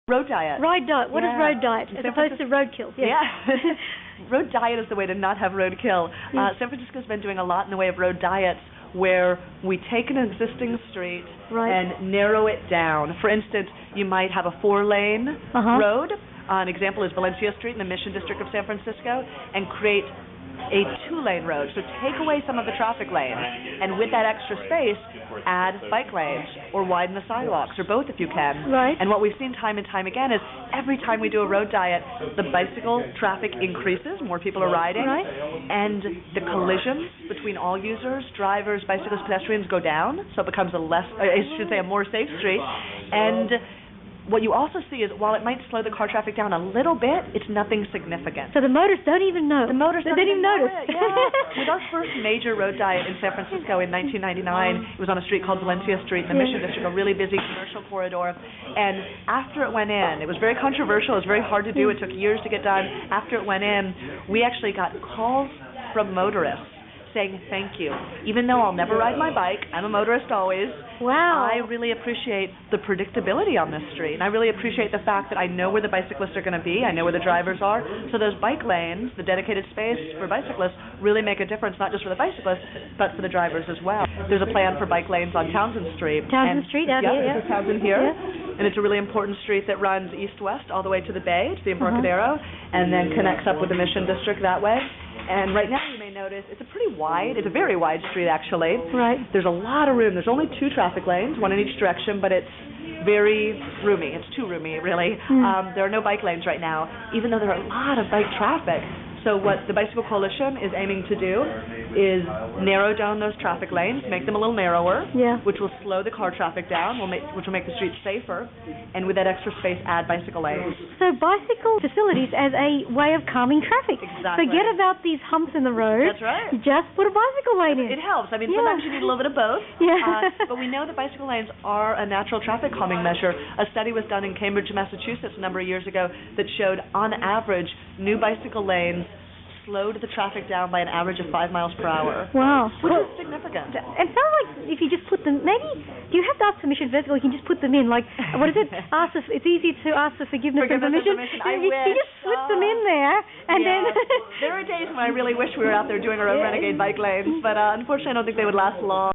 Road diet. Road diet. What is road diet as opposed to roadkill? Yeah. Road diet is the way to not have roadkill. San Francisco's been doing a lot in the way of road diets where we take an existing street and narrow it down. For instance, you might have a 4-lane road. An example is Valencia Street in the Mission District of San Francisco, and create a 2-lane road. So take away some of the traffic lanes, and with that extra space, add bike lanes or widen the sidewalks, or both if you can. Right. And what we've seen time and time again is every time we do a road diet, the bicycle traffic increases, more people are riding, and the collisions between all users, drivers, bicyclists, pedestrians go down, so it becomes a more safe street. And what you also see is, while it might slow the car traffic down a little bit, it's nothing significant. So the motorists don't even know. The motorists don't even notice. With our first major road diet in San Francisco in 1999, it was on a street called Valencia Street in the Mission District, a really busy commercial corridor. And after it went in, it was very controversial. It was very hard to do. It took years to get done. After it went in, we actually got calls from motorists saying thank you. Even though I'll never ride my bike, I'm a motorist always. Wow. I really appreciate the predictability on this street. And I really appreciate the fact that I know where the bicyclists are going to be. I know where the drivers are. So those bike lanes, the dedicated space for bicyclists, really make a difference, not just for the bicyclists, but for the drivers as well. There's a plan for bike lanes on Townsend Street. Townsend Street out here, There's Townsend here. Yeah. And it's a really important street that runs east-west all the way to the Bay, to the Embarcadero, and then connects up with the Mission District that way. And right now you may notice it's a very wide street actually. Right. There's a lot of room. There's only 2 traffic lanes, one in each direction, but it's very roomy. It's too roomy, really. There are no bike lanes right now, even though there are a lot of bike traffic. So what the Bicycle Coalition is aiming to do is narrow down those traffic lanes, make them a little narrower, which will slow the car traffic down, which will make the streets safer, and with that extra space, add bicycle lanes. So bicycle facilities as a way of calming traffic. Exactly. Forget about these humps in the road. That's right. Just put a bicycle lane in. It helps. I mean, sometimes you need a little bit of both. But we know that bicycle lanes are a natural traffic calming measure. A study was done in Cambridge, Massachusetts a number of years ago that showed, on average, new bicycle lanes slowed the traffic down by an average of 5 miles per hour. Wow. Which is significant. It sounds like if you just put them, maybe, do you have to ask permission first, or you can just put them in? Like, what is it? It's easy to ask for forgiveness and permission. You just slip them in there, and then... There are days when I really wish we were out there doing our own renegade bike lanes, but unfortunately I don't think they would last long.